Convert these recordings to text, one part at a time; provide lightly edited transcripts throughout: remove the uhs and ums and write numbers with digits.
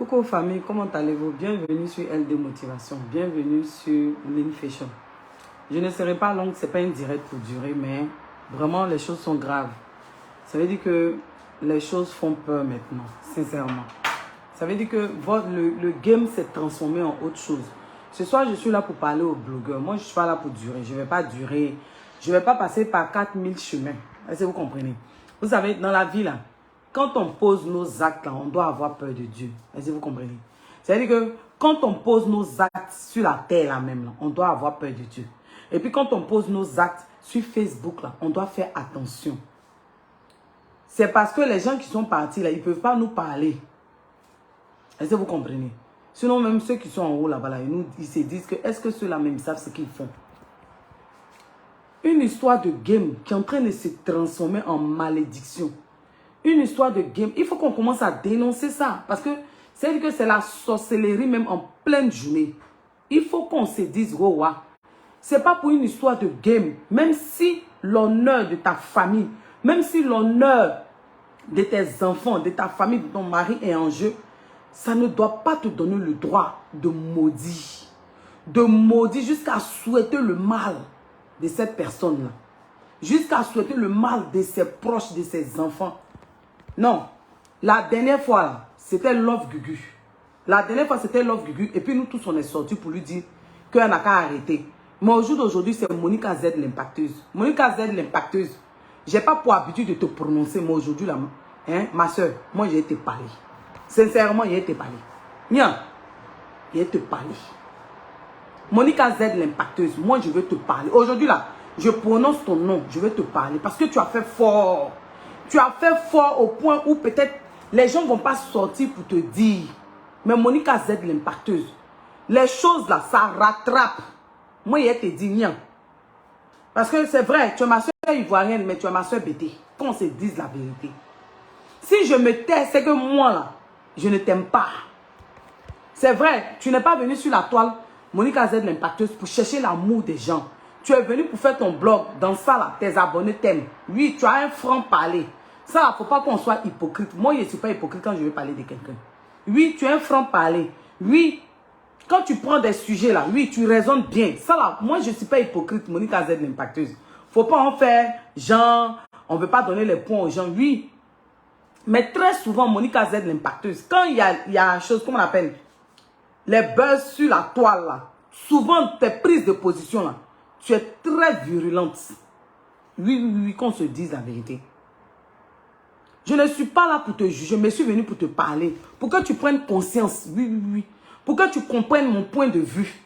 Coucou famille, comment allez-vous? Bienvenue sur LD Motivation, bienvenue sur Lean Fashion. Je ne serai pas longue, ce n'est pas une direct pour durer, mais vraiment les choses sont graves. Ça veut dire que les choses font peur maintenant, sincèrement. Ça veut dire que le game s'est transformé en autre chose. Ce soir, je suis là pour parler aux blogueurs. Moi, je ne suis pas là pour durer. Je ne vais pas durer. Je ne vais pas passer par 4000 chemins. Est-ce que vous comprenez? Vous savez, dans la vie, là, quand on pose nos actes, là, on doit avoir peur de Dieu. Est-ce que vous comprenez? C'est-à-dire que quand on pose nos actes sur la terre, là même, là, on doit avoir peur de Dieu. Et puis quand on pose nos actes sur Facebook, là, on doit faire attention. C'est parce que les gens qui sont partis, là, ils ne peuvent pas nous parler. Est-ce que vous comprenez? Sinon, même ceux qui sont en haut là-bas, là, ils se disent que est-ce que ceux-là même savent ce qu'ils font? Une histoire de game qui est en train de se transformer en malédiction. Une histoire de game. Il faut qu'on commence à dénoncer ça. Parce que c'est que c'est la sorcellerie même en pleine journée. Il faut qu'on se dise, oh, wow. C'est pas pour une histoire de game. Même si l'honneur de ta famille, même si l'honneur de tes enfants, de ta famille, de ton mari est en jeu, ça ne doit pas te donner le droit de maudire. De maudire jusqu'à souhaiter le mal de cette personne-là. Jusqu'à souhaiter le mal de ses proches, de ses enfants. Non. La dernière fois, c'était Love Gugu. La dernière fois, c'était Love Gugu. Et puis nous tous, on est sortis pour lui dire qu'elle n'a qu'à arrêter. Mais au jour d'aujourd'hui, c'est Monica Z l'impacteuse. Monica Z l'impacteuse. Je n'ai pas pour habitude de te prononcer, mais aujourd'hui, là, hein, ma soeur, moi, j'ai été parler. Sincèrement, j'ai été parler. Bien, j'ai été parler. Monica Z l'impacteuse, moi, je veux te parler. Aujourd'hui, là, je prononce ton nom, je veux te parler. Parce que tu as fait fort. Tu as fait fort au point où peut-être les gens ne vont pas sortir pour te dire. Mais Monica Z l'impacteuse, les choses là, ça rattrape. Moi, il te dit rien. Parce que c'est vrai, tu es ma soeur ivoirienne, mais tu es ma soeur bêtée. Qu'on se dise la vérité. Si je me tais, c'est que moi là, je ne t'aime pas. C'est vrai, tu n'es pas venu sur la toile, Monica Z l'impacteuse, pour chercher l'amour des gens. Tu es venu pour faire ton blog. Dans ça là, tes abonnés t'aiment. Oui, tu as un franc-parler. Ça, il ne faut pas qu'on soit hypocrite. Moi, je ne suis pas hypocrite quand je veux parler de quelqu'un. Oui, tu es un franc-parler. Oui, quand tu prends des sujets là, oui, tu raisonnes bien. Ça là, moi, je ne suis pas hypocrite, Monica Z l'impacteuse. Il ne faut pas en faire, genre, on ne veut pas donner les points aux gens. Oui, mais très souvent, Monica Z l'impacteuse, quand il y a une chose, comment on appelle, les buzz sur la toile là, souvent tes prises de position là, tu es très virulente. Oui, qu'on se dise la vérité. Je ne suis pas là pour te juger, je suis venu pour te parler. Pour que tu prennes conscience. Oui. Pour que tu comprennes mon point de vue.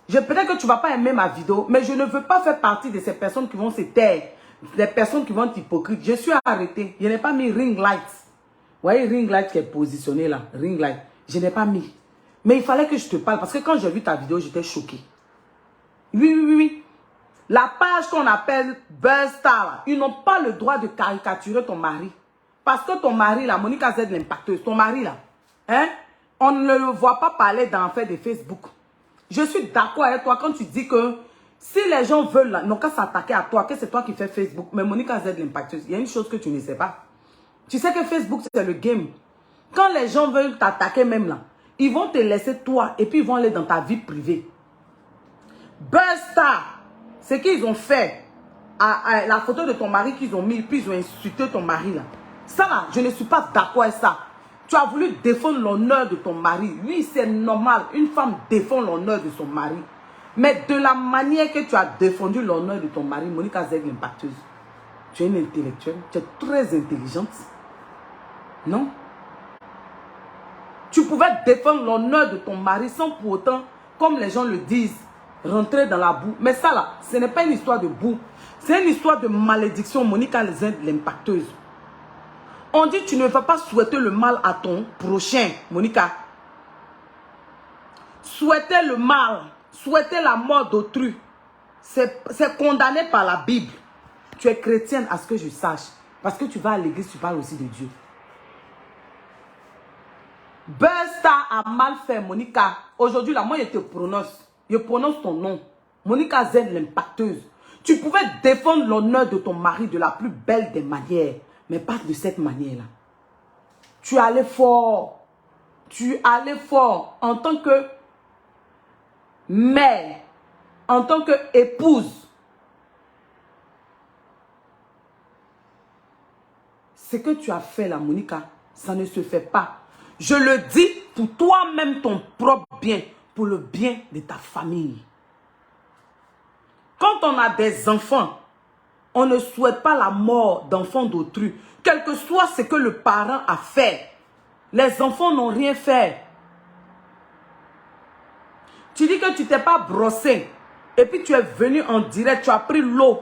Peut-être que tu ne vas pas aimer ma vidéo, mais je ne veux pas faire partie de ces personnes qui vont se taire. Des personnes qui vont être hypocrites. Je suis arrêté. Je n'ai pas mis ring light. Vous voyez, ring light qui est positionné là. Ring light. Je n'ai pas mis. Mais il fallait que je te parle parce que quand j'ai vu ta vidéo, j'étais choqué. Oui. La page qu'on appelle Buzzstar, ils n'ont pas le droit de caricaturer ton mari. Parce que ton mari, là, Monica Z l'impacteuse, ton mari, là, hein, on ne le voit pas parler dans fait de Facebook. Je suis d'accord avec toi quand tu dis que si les gens veulent, n'ont qu'à s'attaquer à toi, que c'est toi qui fais Facebook. Mais Monica Z l'impacteuse, il y a une chose que tu ne sais pas. Tu sais que Facebook, c'est le game. Quand les gens veulent t'attaquer même là, ils vont te laisser toi et puis ils vont aller dans ta vie privée. Buzzstar, ce qu'ils ont fait, à la photo de ton mari qu'ils ont mis, puis ils ont insulté ton mari là. Ça là, je ne suis pas d'accord avec ça. Tu as voulu défendre l'honneur de ton mari. Oui, c'est normal. Une femme défend l'honneur de son mari. Mais de la manière que tu as défendu l'honneur de ton mari, Monica Z l'impacteuse, tu es une intellectuelle, tu es très intelligente. Non? Tu pouvais défendre l'honneur de ton mari sans pour autant, comme les gens le disent, rentrer dans la boue. Mais ça là, ce n'est pas une histoire de boue. C'est une histoire de malédiction, Monica Z l'impacteuse. On dit tu ne vas pas souhaiter le mal à ton prochain, Monica. Souhaiter le mal, souhaiter la mort d'autrui, c'est condamné par la Bible. Tu es chrétienne à ce que je sache. Parce que tu vas à l'église, tu parles aussi de Dieu. Buzzstar a mal fait, Monica. Aujourd'hui, là, moi, je te prononce. Je prononce ton nom. Monica Z l'impacteuse. Tu pouvais défendre l'honneur de ton mari de la plus belle des manières. Mais pas de cette manière-là. Tu es allé fort. tu allais fort en tant que mère, en tant qu'épouse. Ce que tu as fait là, Monica, ça ne se fait pas. Je le dis pour toi-même, ton propre bien, pour le bien de ta famille. Quand on a des enfants, on ne souhaite pas la mort d'enfants d'autrui. Quel que soit ce que le parent a fait, les enfants n'ont rien fait. Tu dis que tu t'es pas brossé. Et puis tu es venu en direct, tu as pris l'eau.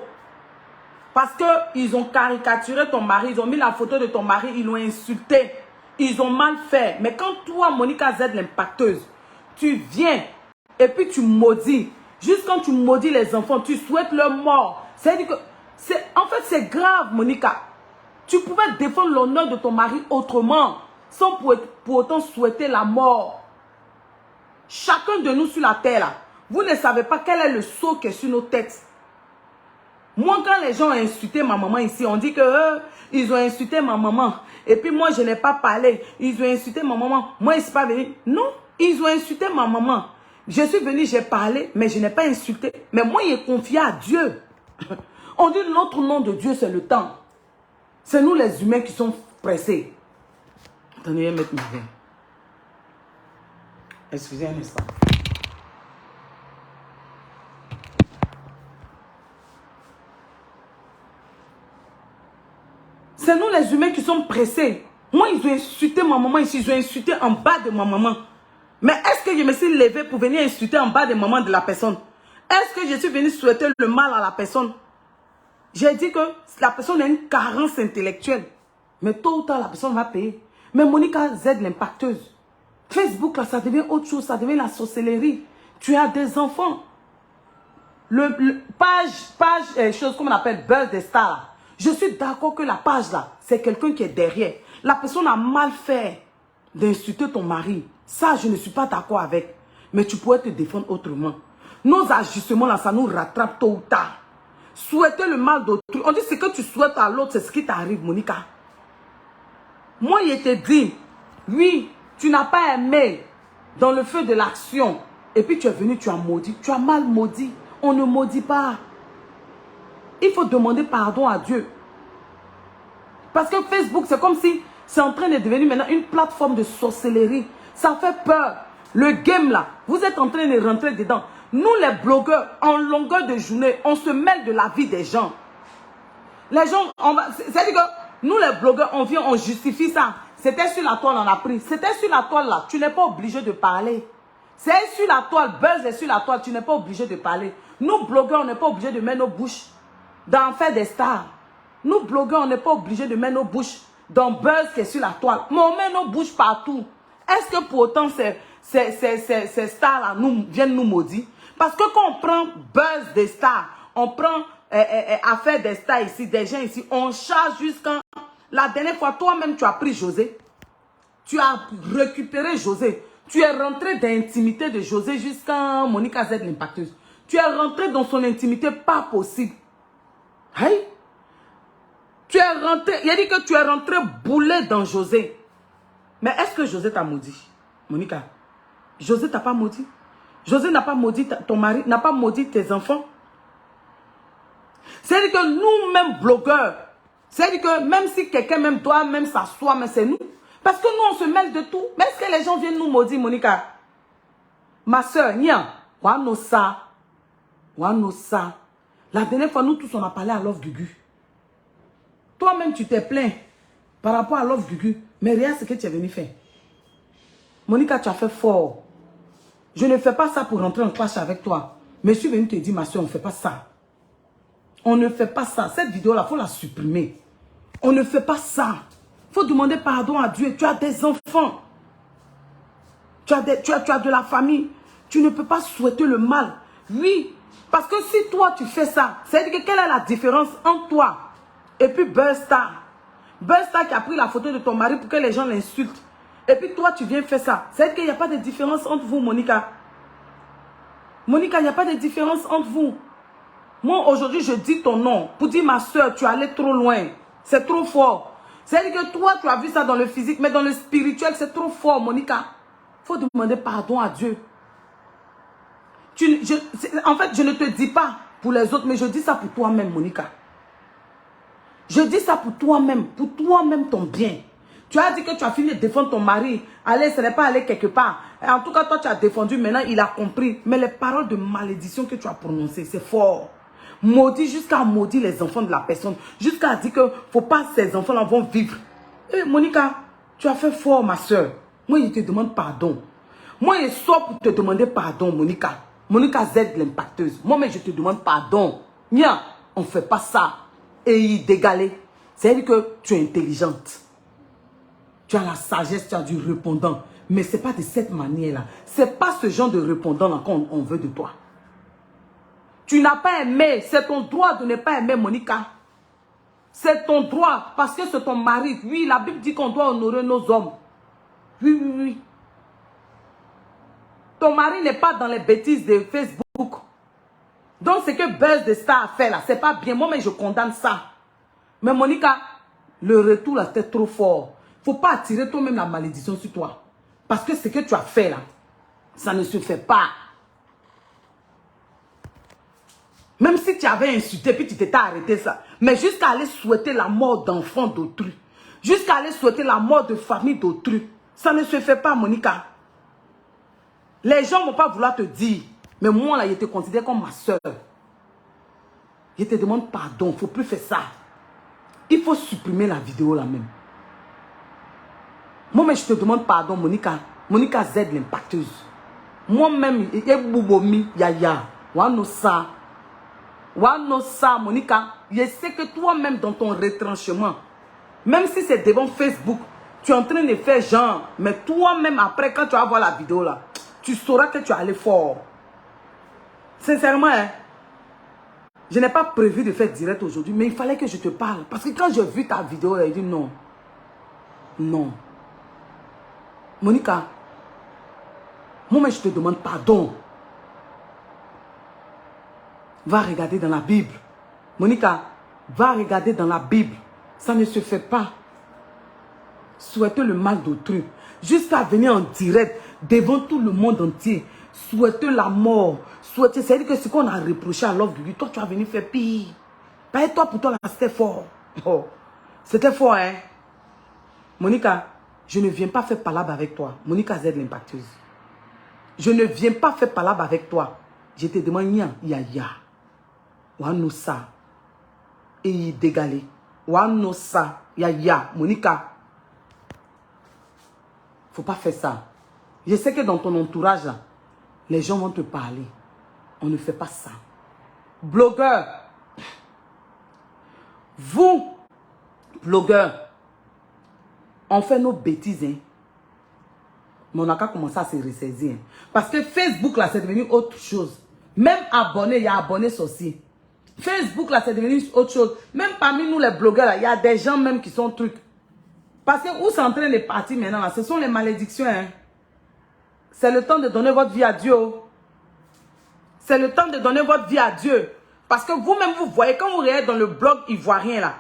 Parce qu'ils ont caricaturé ton mari, ils ont mis la photo de ton mari, ils l'ont insulté. Ils ont mal fait. Mais quand toi, Monica Z, l'impacteuse, tu viens et puis tu maudis. Juste quand tu maudis les enfants, tu souhaites leur mort. C'est-à-dire que, en fait, c'est grave, Monica. Tu pouvais défendre l'honneur de ton mari autrement, sans pour autant souhaiter la mort. Chacun de nous sur la terre, là, vous ne savez pas quel est le sceau qui est sur nos têtes. Moi, quand les gens ont insulté ma maman ici, on dit que ils ont insulté ma maman. Et puis moi, je n'ai pas parlé. Ils ont insulté ma maman. Moi, je ne suis pas venu. Non, ils ont insulté ma maman. Je suis venu, j'ai parlé, mais je n'ai pas insulté. Mais moi, il est confié à Dieu. On dit notre nom de Dieu, c'est le temps. C'est nous les humains qui sommes pressés. Attendez, je vais mettre ma verre. Excusez un instant. C'est nous les humains qui sommes pressés. Moi, ils ont insulté ma maman ici, ils ont insulté en bas de ma maman. Mais est-ce que je me suis levé pour venir insulter en bas de maman de la personne? Est-ce que je suis venu souhaiter le mal à la personne? J'ai dit que la personne a une carence intellectuelle. Mais tôt ou tard, la personne va payer. Mais Monica Z, l'impacteuse. Facebook, là, ça devient autre chose. Ça devient la sorcellerie. Tu as des enfants. Page, chose qu'on appelle Buzz des Stars. Je suis d'accord que la page là, c'est quelqu'un qui est derrière. La personne a mal fait d'insulter ton mari. Ça, je ne suis pas d'accord avec. Mais tu pourrais te défendre autrement. Nos ajustements là, ça nous rattrape tôt ou tard. Souhaiter le mal d'autrui. On dit ce que tu souhaites à l'autre, c'est ce qui t'arrive, Monica. Moi, il te dit, oui, tu n'as pas aimé dans le feu de l'action. Et puis tu es venu, tu as maudit. Tu as mal maudit. On ne maudit pas. Il faut demander pardon à Dieu. Parce que Facebook, c'est comme si c'est en train de devenir maintenant une plateforme de sorcellerie. Ça fait peur. Le game là, vous êtes en train de rentrer dedans. Nous les blogueurs, en longueur de journée, on se mêle de la vie des gens. Les gens, c'est-à-dire que nous les blogueurs, on vient, on justifie ça. C'était sur la toile, on a pris. C'était sur la toile là, tu n'es pas obligé de parler. C'est sur la toile, Buzz est sur la toile, tu n'es pas obligé de parler. Nous blogueurs, on n'est pas obligé de mettre nos bouches dans Faire des Stars. Nous blogueurs, on n'est pas obligé de mettre nos bouches dans Buzz qui est sur la toile. Mais on met nos bouches partout. Est-ce que pour autant ces stars-là viennent nous maudire? Parce que quand on prend Buzz des Stars, on prend Affaire des Stars ici, des gens ici, on charge jusqu'à... La dernière fois, toi-même, tu as pris José. Tu as récupéré José. Tu es rentré dans l'intimité de José jusqu'à Monica Z, l'impacteuse. Tu es rentré dans son intimité, pas possible. Hey? Tu es rentré, il a dit que tu es rentré bouler dans José. Mais est-ce que José t'a maudit? Monica, José t'a pas maudit? José n'a pas maudit ton mari, n'a pas maudit tes enfants? C'est-à-dire que nous-mêmes blogueurs, c'est-à-dire que même si quelqu'un même doit même s'asseoir, mais c'est nous. Parce que nous, on se mêle de tout. Mais est-ce que les gens viennent nous maudire, Monica? Ma soeur, Nia, Wanosa. La dernière fois, nous tous, on a parlé à Love Gugu. Toi-même, tu t'es plaint par rapport à Love Gugu. Mais rien, ce que tu es venu faire. Monica, tu as fait fort. Je ne fais pas ça pour rentrer en clash avec toi. Mais je suis venu te dire, ma soeur, on ne fait pas ça. On ne fait pas ça. Cette vidéo-là, il faut la supprimer. On ne fait pas ça. Il faut demander pardon à Dieu. Tu as des enfants. Tu as de la famille. Tu ne peux pas souhaiter le mal. Oui. Parce que si toi, tu fais ça, c'est-à-dire que quelle est la différence entre toi et puis Burstar? Burstar qui a pris la photo de ton mari pour que les gens l'insultent. Et puis toi, tu viens faire ça. C'est-à-dire qu'il n'y a pas de différence entre vous, Monica. Monica, il n'y a pas de différence entre vous. Moi, aujourd'hui, je dis ton nom pour dire, ma soeur, tu es allée trop loin. C'est trop fort. C'est-à-dire que toi, tu as vu ça dans le physique, mais dans le spirituel, c'est trop fort, Monica. Il faut demander pardon à Dieu. En fait, je ne te dis pas pour les autres, mais je dis ça pour toi-même, Monica. Je dis ça pour toi-même ton bien. Tu as dit que tu as fini de défendre ton mari. Allez, ce n'est pas aller quelque part. Et en tout cas, toi, tu as défendu. Maintenant, il a compris. Mais les paroles de malédiction que tu as prononcées, c'est fort. Maudit jusqu'à maudire les enfants de la personne. Jusqu'à dire que faut pas ces enfants-là vont vivre. Et Monica, tu as fait fort, ma soeur. Moi, je te demande pardon. Moi, je sors pour te demander pardon, Monica. Monica Z, l'impacteuse. Moi-même, je te demande pardon. Nia, on ne fait pas ça. Et y dégaler. C'est-à-dire que tu es intelligente. Tu as la sagesse, tu as du répondant. Mais ce n'est pas de cette manière-là. Ce n'est pas ce genre de répondant-là qu'on veut de toi. Tu n'as pas aimé. C'est ton droit de ne pas aimer, Monica. C'est ton droit. Parce que c'est ton mari. Oui, la Bible dit qu'on doit honorer nos hommes. Oui, oui, oui. Ton mari n'est pas dans les bêtises de Facebook. Donc, ce que Buzz de Star a fait là, c'est pas bien. Moi, mais je condamne ça. Mais Monica, le retour là, c'était trop fort. Faut pas attirer toi-même la malédiction sur toi. Parce que ce que tu as fait là, ça ne se fait pas. Même si tu avais insulté, puis tu t'étais arrêté ça. Mais jusqu'à aller souhaiter la mort d'enfants d'autrui. Jusqu'à aller souhaiter la mort de famille d'autrui. Ça ne se fait pas, Monica. Les gens ne vont pas vouloir te dire. Mais moi, là, je te considère comme ma soeur. Je te demande pardon. Il ne faut plus faire ça. Il faut supprimer la vidéo là même. Moi-même, je te demande pardon, Monica. Monica Z, l'impacteuse. Moi-même, il y a Boubomi, Yaya. Wanosa. Wanosa, Monica. Je sais que toi-même, dans ton retranchement, même si c'est devant Facebook, tu es en train de faire genre. Mais toi-même, après, quand tu vas voir la vidéo là, tu sauras que tu es allé fort. Sincèrement, hein, je n'ai pas prévu de faire direct aujourd'hui, mais il fallait que je te parle. Parce que quand j'ai vu ta vidéo, j'ai dit non. Non. Monica, moi, je te demande pardon. Va regarder dans la Bible. Monica, va regarder dans la Bible. Ça ne se fait pas. Souhaiter le mal d'autrui. Jusqu'à venir en direct devant tout le monde entier. Souhaiter la mort. Souhaiter, c'est-à-dire que ce qu'on a reproché à l'œuvre de lui, toi, tu as venu faire pire. Pas toi, pour toi, là, c'était fort. Oh. C'était fort, hein. Monica, je ne viens pas faire palabre avec toi. Monica Z, l'impacteuse. Je ne viens pas faire palabre avec toi. Je te demande, ya. Wanosa. Et dégalé. Wanosa. Ya. Monica. Faut pas faire ça. Je sais que dans ton entourage, là, les gens vont te parler. On ne fait pas ça. Blogueur. Vous, blogueurs, on fait nos bêtises. Hein. Mais on n'a qu'à commencer à se ressaisir. Hein. Parce que Facebook, là, c'est devenu autre chose. Même abonné, il y a abonné sorcier. Facebook, là, c'est devenu autre chose. Même parmi nous, les blogueurs, là, il y a des gens même qui sont trucs. Parce que où c'est en train de partir maintenant, là, ce sont les malédictions. Hein. C'est le temps de donner votre vie à Dieu. C'est le temps de donner votre vie à Dieu. Parce que vous-même, vous voyez, quand vous regardez dans le blog ivoirien, là,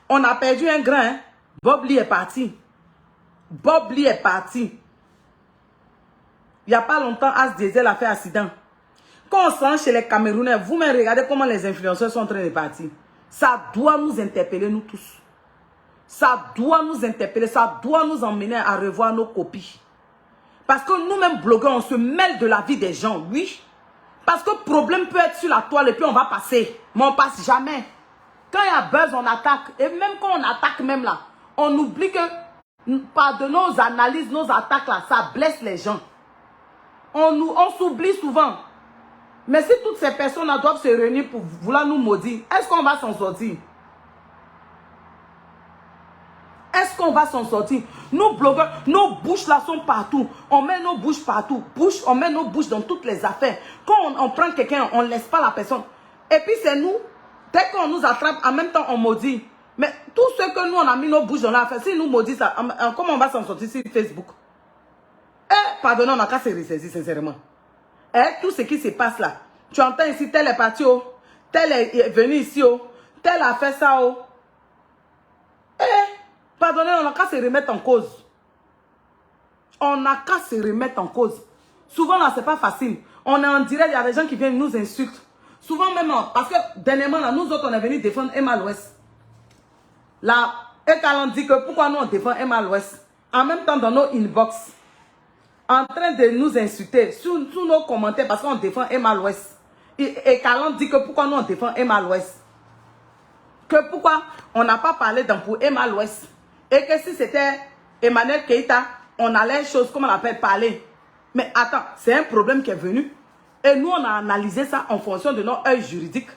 on a perdu un grand. Hein. Bob Lee est parti. Bob Lee est parti. Il n'y a pas longtemps, As Diesel a fait accident. Quand on se rend chez les Camerounais, vous-même regardez comment les influenceurs sont en train de partir. Ça doit nous interpeller, nous tous. Ça doit nous interpeller, ça doit nous emmener à revoir nos copies. Parce que nous-mêmes, blogueurs, on se mêle de la vie des gens, oui. Parce que le problème peut être sur la toile et puis on va passer. Mais on ne passe jamais. Quand il y a buzz, on attaque. Et même quand on attaque même là, on oublie que par de nos analyses, nos attaques là, ça blesse les gens. On s'oublie souvent. Mais si toutes ces personnes doivent se réunir pour vouloir nous maudire, est-ce qu'on va s'en sortir? Est-ce qu'on va s'en sortir? Nos blogueurs, nos bouches là sont partout. On met nos bouches partout. On met nos bouches dans toutes les affaires. Quand on prend quelqu'un, on ne laisse pas la personne. Et puis c'est nous, dès qu'on nous attrape, en même temps on maudit. Mais tout ce que nous on a mis nos bouches dans l'affaire, si nous maudit ça, comment on va s'en sortir sur Facebook? Pardonnez, on n'a qu'à se ressaisir sincèrement. Tout ce qui se passe là. Tu entends ici, tel est parti, tel est venu ici, tel a fait ça, pardonnez, on n'a qu'à se remettre en cause. On n'a qu'à se remettre en cause. Souvent, là, c'est pas facile. On est en direct, il y a des gens qui viennent nous insulter. Souvent même, parce que dernièrement, là, nous autres, on est venus défendre Emma l'Ouest. Là, Ekalan dit que pourquoi nous, on défend Emma l'Ouest. En même temps, dans nos inbox, en train de nous insulter, sous nos commentaires, parce qu'on défend Emma l'Ouest. Et Ekalan dit que pourquoi nous, on défend Emma l'Ouest. Que pourquoi on n'a pas parlé pour Emma l'Ouest. Et que si c'était Emmanuel Keïta, on allait chose, comme on appelle, parler. Mais attends, c'est un problème qui est venu. Et nous, on a analysé ça en fonction de nos œils juridiques.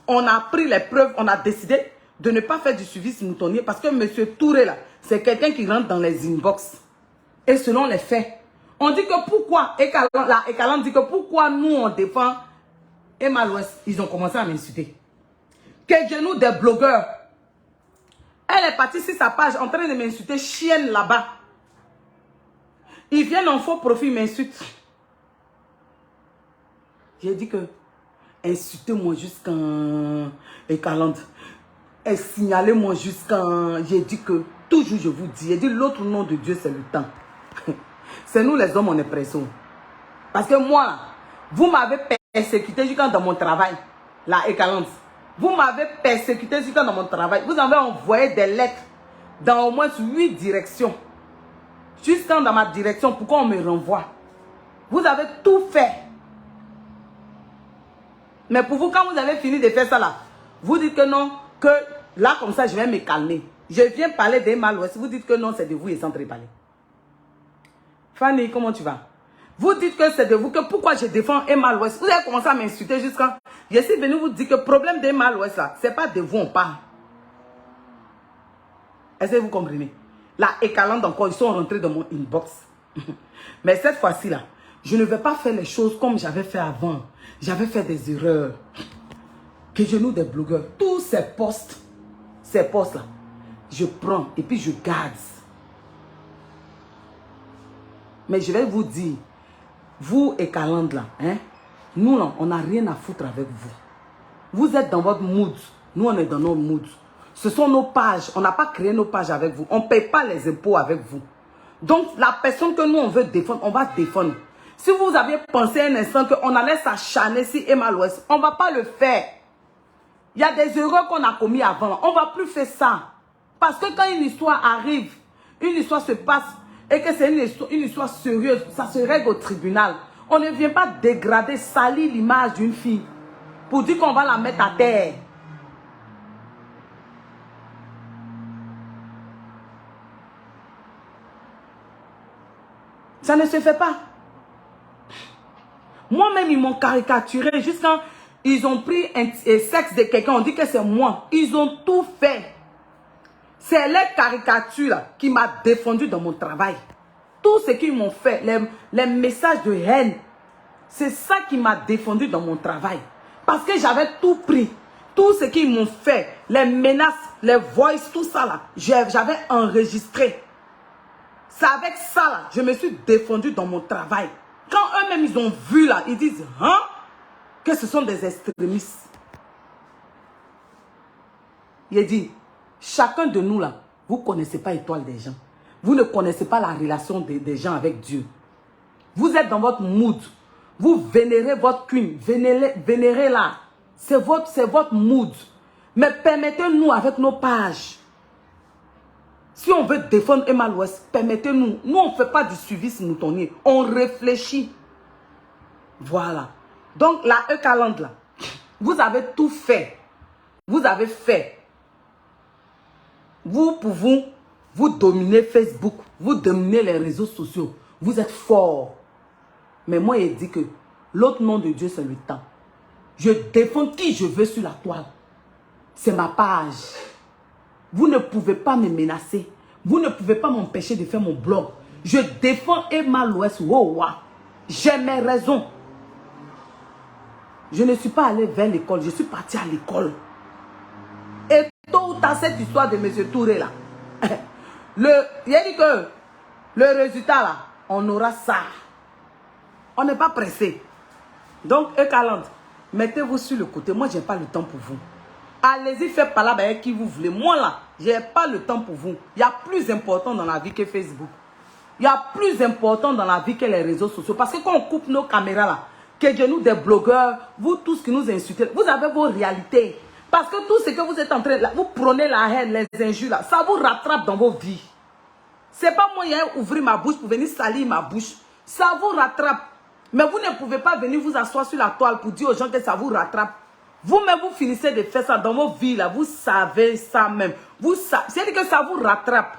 On a pris les preuves, on a décidé de ne pas faire du suivi moutonnier parce que M. Touré, là, c'est quelqu'un qui rentre dans les inbox. Et selon les faits, on dit que pourquoi, Ekalan dit que pourquoi nous, on défend Emma l'Ouest. Ils ont commencé à m'insulter. Que genou des blogueurs. Elle est partie sur sa page en train de m'insulter, chienne là-bas. Ils viennent en faux profil, m'insultent. J'ai dit que insultez-moi jusqu'en Ekalan. Signalez-moi jusqu'en... J'ai dit que toujours je vous dis, j'ai dit l'autre nom de Dieu c'est le temps. C'est nous les hommes on est pressés. Parce que moi, vous m'avez persécuté jusqu'à dans mon travail. La Ekalan. Vous m'avez persécuté jusqu'à dans mon travail. Vous avez envoyé des lettres dans au moins 8 directions. Jusqu'à dans ma direction, pourquoi on me renvoie? Vous avez tout fait. Mais pour vous, quand vous avez fini de faire ça là, vous dites que non, que là comme ça je vais me calmer. Je viens parler d'Emma l'Ouest. Vous dites que non, c'est de vous et sans parler. Fanny, comment tu vas? Vous dites que c'est de vous, que pourquoi je défends Emma l'Ouest. Vous avez commencé à m'insulter jusqu'à... Je suis venu vous dire que le problème d'Emma l'Ouest là, c'est pas de vous on parle. Est-ce que vous comprenez? Là, Ekalan encore, ils sont rentrés dans mon inbox. Mais cette fois-ci là, je ne vais pas faire les choses comme j'avais fait avant. J'avais fait des erreurs. Que genou des blogueurs. Tous ces postes là, je prends et puis je garde. Mais je vais vous dire, vous et Ekalan là, hein, nous là, on n'a rien à foutre avec vous. Vous êtes dans votre mood. Nous, on est dans notre mood. Ce sont nos pages. On n'a pas créé nos pages avec vous. On ne paye pas les impôts avec vous. Donc, la personne que nous, on veut défendre, on va défendre. Si vous aviez pensé un instant qu'on allait s'acharner sur Emma l'Ouest, on ne va pas le faire. Il y a des erreurs qu'on a commises avant. On ne va plus faire ça. Parce que quand une histoire arrive, une histoire se passe, et que c'est une histoire sérieuse, ça se règle au tribunal. On ne vient pas dégrader, salir l'image d'une fille pour dire qu'on va la mettre à terre. Ça ne se fait pas. Moi-même, ils m'ont caricaturé jusqu'à... Ils ont pris un sexe de quelqu'un, on dit que c'est moi. Ils ont tout fait. C'est les caricatures là, qui m'ont défendu dans mon travail. Tout ce qu'ils m'ont fait, les messages de haine, c'est ça qui m'a défendu dans mon travail. Parce que j'avais tout pris. Tout ce qu'ils m'ont fait, les menaces, les voices, tout ça là, j'avais enregistré. C'est avec ça là, je me suis défendu dans mon travail. Quand eux-mêmes ils ont vu là, ils disent, hein, que ce sont des extrémistes. Il a dit, chacun de nous là, vous ne connaissez pas l'étoile des gens. Vous ne connaissez pas la relation des gens avec Dieu. Vous êtes dans votre mood. Vous vénérez votre queen. Vénérez là. C'est votre mood. Mais permettez-nous avec nos pages. Si on veut défendre Emma l'Ouest, permettez-nous. Nous, on ne fait pas du suivi moutonnier. On réfléchit. Voilà. Donc, la Ekalan là, vous avez tout fait. Vous avez fait. Vous pouvez vous dominer Facebook. Vous dominez les réseaux sociaux. Vous êtes fort. Mais moi, il dit que l'autre nom de Dieu, c'est le temps. Je défends qui je veux sur la toile. C'est ma page. Vous ne pouvez pas me menacer. Vous ne pouvez pas m'empêcher de faire mon blog. Je défends Emma l'Ouest. Wow, wow. J'ai mes raisons. Je ne suis pas allé vers l'école. Je suis parti à l'école. Et tôt ou tard, cette histoire de M. Touré là. Il a dit que le résultat là, on aura ça. On n'est pas pressé. Donc, Ekalan, mettez-vous sur le côté. Moi, je n'ai pas le temps pour vous. Allez-y, faites pas là avec qui vous voulez. Moi là, je n'ai pas le temps pour vous. Il y a plus important dans la vie que Facebook. Il y a plus important dans la vie que les réseaux sociaux. Parce que quand on coupe nos caméras là, que de nous des blogueurs, vous tous qui nous insultez, vous avez vos réalités. Parce que tout ce que vous êtes en train de... Vous prenez la haine, les injures là, ça vous rattrape dans vos vies. C'est pas moi qui ai ouvert ma bouche pour venir salir ma bouche. Ça vous rattrape. Mais vous ne pouvez pas venir vous asseoir sur la toile pour dire aux gens que ça vous rattrape. Vous-même, vous finissez de faire ça dans vos vies là. Vous savez ça même. C'est-à-dire que ça vous rattrape.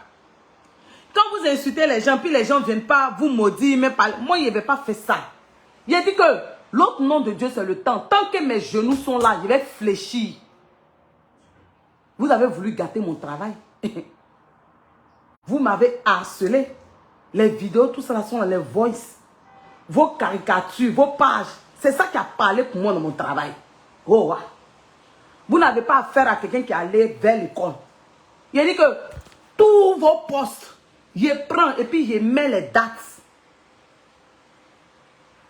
Quand vous insultez les gens, puis les gens ne viennent pas vous maudire, mais pas... Moi, je ne vais pas faire ça. Il a dit que l'autre nom de Dieu, c'est le temps. Tant que mes genoux sont là, je vais fléchir. Vous avez voulu gâter mon travail. Vous m'avez harcelé. Les vidéos, tout ça, là sont les voices. Vos caricatures, vos pages. C'est ça qui a parlé pour moi dans mon travail. Oh, ouais. Vous n'avez pas affaire à quelqu'un qui est allé vers l'école. Il a dit que tous vos postes, je prends et puis je mets les dates.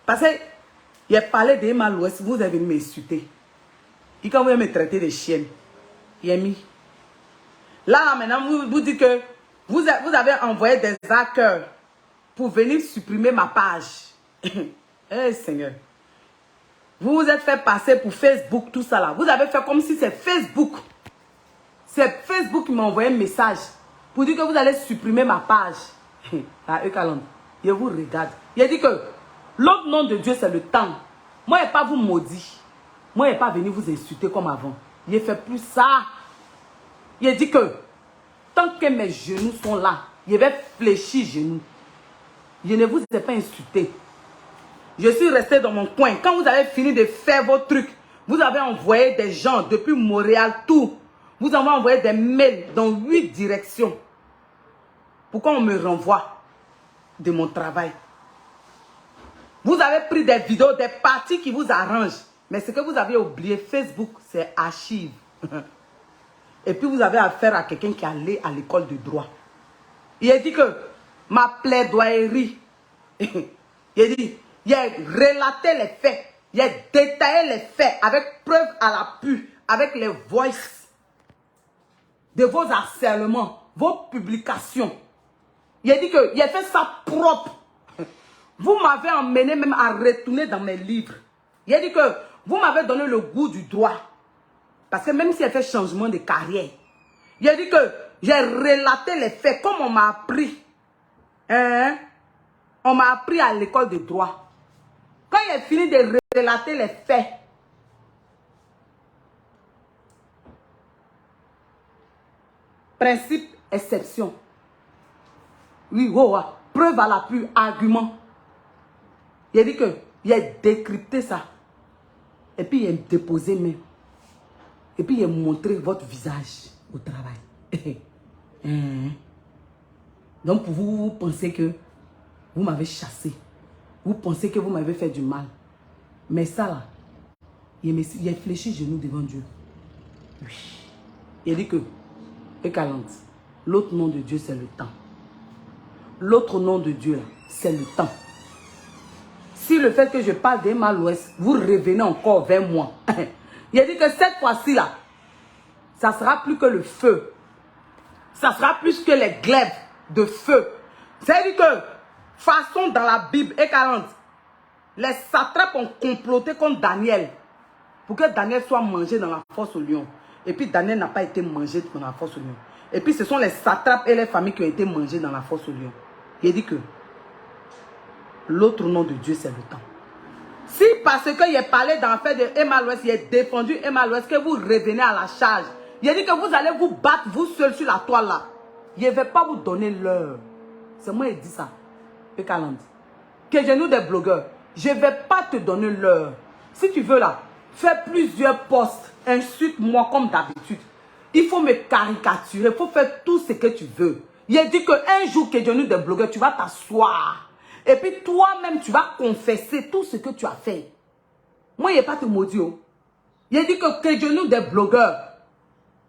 Parce que il a parlé de Emma l'Ouest, vous avez m'insulter. Il quand vous me traiter de chienne. Il a mis. Là, maintenant, vous dites que vous avez envoyé des hackers pour venir supprimer ma page. Eh Seigneur. Vous vous êtes fait passer pour Facebook, tout ça là. Vous avez fait comme si c'est Facebook. C'est Facebook qui m'a envoyé un message pour dire que vous allez supprimer ma page. Là, je vous regarde. Il a dit que l'autre nom de Dieu, c'est le temps. Moi, je n'ai pas vous maudit. Moi, je n'ai pas venu vous insulter comme avant. Il ne fait plus ça. Il a dit que tant que mes genoux sont là, je vais fléchir genoux. Je ne vous ai pas insulté. Je suis resté dans mon coin. Quand vous avez fini de faire vos trucs, vous avez envoyé des gens depuis Montréal, tout. Vous avez envoyé des mails dans 8 directions. Pourquoi on me renvoie de mon travail? Vous avez pris des vidéos, des parties qui vous arrangent. Mais ce que vous avez oublié, Facebook, c'est archive. Et puis vous avez affaire à quelqu'un qui est allé à l'école de droit. Il a dit que ma plaidoyerie, il a dit, il a relaté les faits, il a détaillé les faits avec preuve à l'appui, avec les voices de vos harcèlements, vos publications. Il a dit que il a fait ça propre. Vous m'avez emmené même à retourner dans mes livres. Il a dit que vous m'avez donné le goût du droit. Parce que même si elle fait changement de carrière, il a dit que j'ai relaté les faits comme on m'a appris. Hein? On m'a appris à l'école de droit. Quand il a fini de relater les faits, principe, exception. Oui, oh, oh. Preuve à l'appui, argument. Il a dit que il a décrypté ça. Et puis il a déposé même. Et puis il a montré votre visage au travail. Donc pour vous, vous pensez que vous m'avez chassé. Vous pensez que vous m'avez fait du mal. Mais ça là, il a fléchi genoux devant Dieu. Oui. Il a dit que, Ekalante, l'autre nom de Dieu c'est le temps. L'autre nom de Dieu c'est le temps. Si le fait que je parle d'Emma l'Ouest, vous revenez encore vers moi. Il a dit que cette fois-ci là, ça sera plus que le feu. Ça sera plus que les glaives de feu. C'est-à-dire que, façon dans la Bible, et 40, les satrapes ont comploté contre Daniel pour que Daniel soit mangé dans la fosse au lion. Et puis Daniel n'a pas été mangé dans la fosse au lion. Et puis ce sont les satrapes et les familles qui ont été mangées dans la fosse au lion. Il a dit que l'autre nom de Dieu, c'est le temps. Si parce qu'il a parlé dans l'affaire de Emma l'Ouest, il a défendu Emma l'Ouest, que vous revenez à la charge. Il a dit que vous allez vous battre vous seul sur la toile là. Je ne vais pas vous donner l'heure. C'est moi qui dis ça. Que j'ai nous des blogueurs. Je ne vais pas te donner l'heure. Si tu veux là, fais plusieurs posts. Insulte-moi comme d'habitude. Il faut me caricaturer. Il faut faire tout ce que tu veux. Il a dit qu'un jour que j'ai nous des blogueurs, tu vas t'asseoir. Et puis toi-même, tu vas confesser tout ce que tu as fait. Moi, il n'y a pas de maudit. Il a dit que j'ai nous des blogueurs.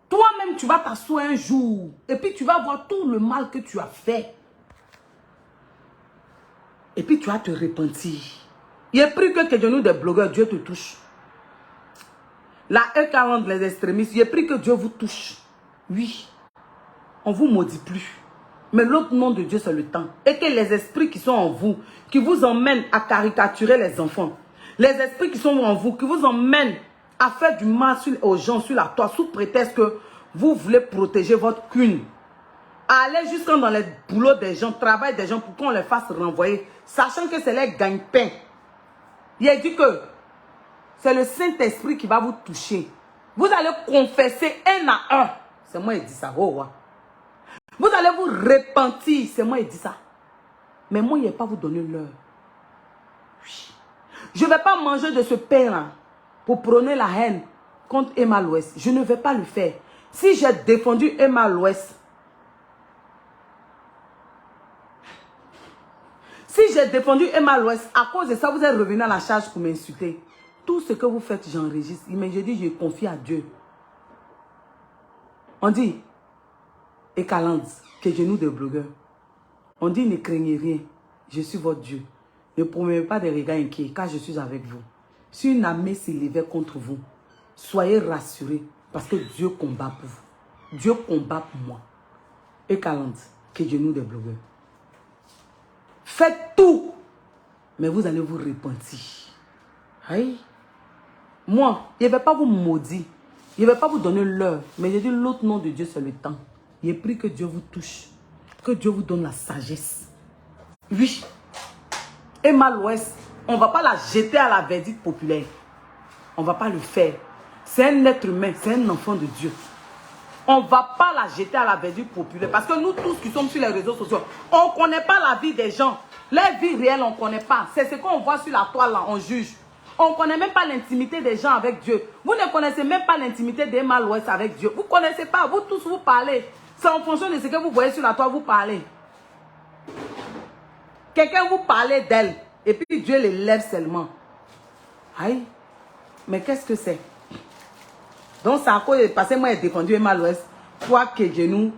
Toi-même, tu vas t'asseoir un jour. Et puis tu vas voir tout le mal que tu as fait. Et puis tu vas te repentir. Il a pris que nous des blogueurs, Dieu te touche. La E40, les extrémistes, il a pris que Dieu vous touche. Oui. On ne vous maudit plus. Mais l'autre nom de Dieu, c'est le temps. Et que les esprits qui sont en vous, qui vous emmènent à caricaturer les enfants, les esprits qui sont en vous, qui vous emmènent à faire du mal aux gens sur la toile, sous prétexte que vous voulez protéger votre cune. Aller jusqu'à dans les boulots des gens, travail des gens pour qu'on les fasse renvoyer, sachant que c'est les gagne-pain. Il a dit que c'est le Saint-Esprit qui va vous toucher. Vous allez confesser un à un. C'est moi qui dis ça. Oh, ouais. Vous allez vous repentir. C'est moi qui dis ça. Mais moi, je ne vais pas vous donner l'heure. Oui. Je ne vais pas manger de ce pain-là pour prôner la haine contre Emma l'Ouest. Je ne vais pas le faire. Si j'ai défendu Emma l'Ouest, si j'ai défendu Emma l'Ouest, à cause de ça, vous êtes revenu à la charge pour m'insulter. Tout ce que vous faites, j'enregistre. Mais je dis, je confie à Dieu. On dit, et Calande, que genou de blogueur. On dit, ne craignez rien. Je suis votre Dieu. Ne promettez pas des regards inquiets, car je suis avec vous. Si une armée s'élevait contre vous, soyez rassurés, parce que Dieu combat pour vous. Dieu combat pour moi. Et Calande, que genou de blogueur. Faites tout, mais vous allez vous repentir. Aïe. Moi, je ne vais pas vous maudire. Je ne vais pas vous donner l'heure. Mais je dis l'autre nom de Dieu, c'est le temps. Je prie que Dieu vous touche. Que Dieu vous donne la sagesse. Oui. Emma l'Ouest, on ne va pas la jeter à la verdict populaire. On ne va pas le faire. C'est un être humain, c'est un enfant de Dieu. On ne va pas la jeter à la verdict populaire. Parce que nous tous qui sommes sur les réseaux sociaux, on ne connaît pas la vie des gens. Leur vie réelle, on ne connaît pas. C'est ce qu'on voit sur la toile là, on juge. On ne connaît même pas l'intimité des gens avec Dieu. Vous ne connaissez même pas l'intimité d'Emma l'Ouest avec Dieu. Vous ne connaissez pas, vous tous vous parlez. C'est en fonction de ce que vous voyez sur la toile, vous parlez. Quelqu'un vous parlait d'elle. Et puis Dieu les lève seulement. Aïe. Mais qu'est-ce que c'est? Donc c'est à cause de passer moi j'ai défendu Emma l'Ouest. Toi qui genou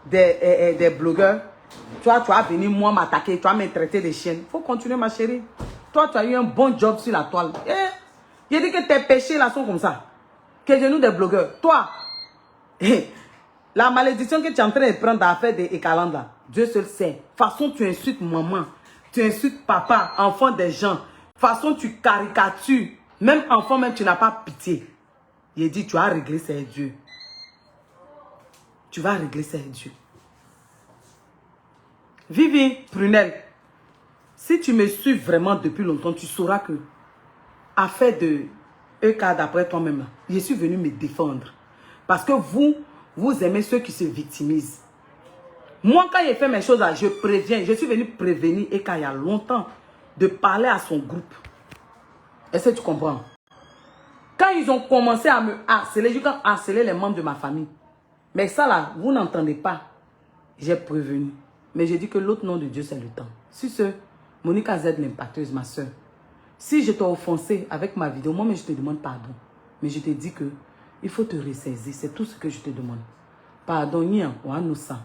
des blogueurs. Toi tu vas venir moi m'attaquer. Tu vas me traiter de chienne. Il faut continuer ma chérie. Toi tu as eu un bon job sur la toile. J'ai dit que tes péchés là sont comme ça. Que genou des blogueurs. Toi. La malédiction que tu es en train de prendre dans l'affaire de Ekaland là. Dieu seul sait. Façon tu insultes maman. Tu insultes papa. Enfant des gens. Façon tu caricatures. Même enfant même tu n'as pas pitié. Il dit, tu vas régler ces dieux. Tu vas régler ces dieux. Vivi Prunel, si tu me suis vraiment depuis longtemps, tu sauras que, affaire de EK d'après toi-même, je suis venu me défendre. Parce que vous aimez ceux qui se victimisent. Moi, quand il fait mes choses, je préviens. Je suis venu prévenir EK il y a longtemps de parler à son groupe. Est-ce que tu comprends? Quand ils ont commencé à me harceler, je quand harceler les membres de ma famille. Mais ça là, vous n'entendez pas. J'ai prévenu. Mais j'ai dit que l'autre nom de Dieu, c'est le temps. Si ce, Monica Z, l'impacteuse, ma soeur. Si je t'ai offensé avec ma vidéo, moi, mais je te demande pardon. Mais je te dis que il faut te ressaisir. C'est tout ce que je te demande. Pardon, Nian, ou à nous ça.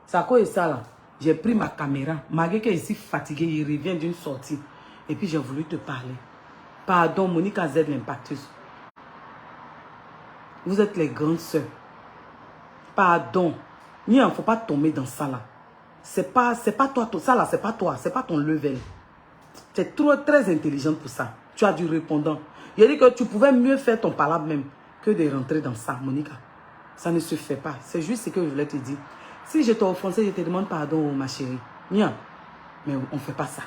C'est à cause de ça là. J'ai pris ma caméra. Malgré que je suis fatiguée, il revient d'une sortie. Et puis j'ai voulu te parler. Pardon, Monica Z, l'impacteuse. Vous êtes les grandes sœurs. Pardon. Il ne faut pas tomber dans ça là. C'est pas toi. Ça là, c'est pas toi. C'est pas ton level. Tu es très intelligente pour ça. Tu as du répondant. Il a dit que tu pouvais mieux faire ton palabre même que de rentrer dans ça, Monica. Ça ne se fait pas. C'est juste ce que je voulais te dire. Si je t'ai offensé, je te demande pardon, ma chérie. Mien. Mais on ne fait pas ça.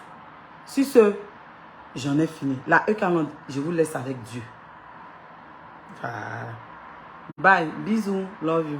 Sur ce, j'en ai fini. La E40, je vous laisse avec Dieu. Voilà. Bye. Bisous. Love you.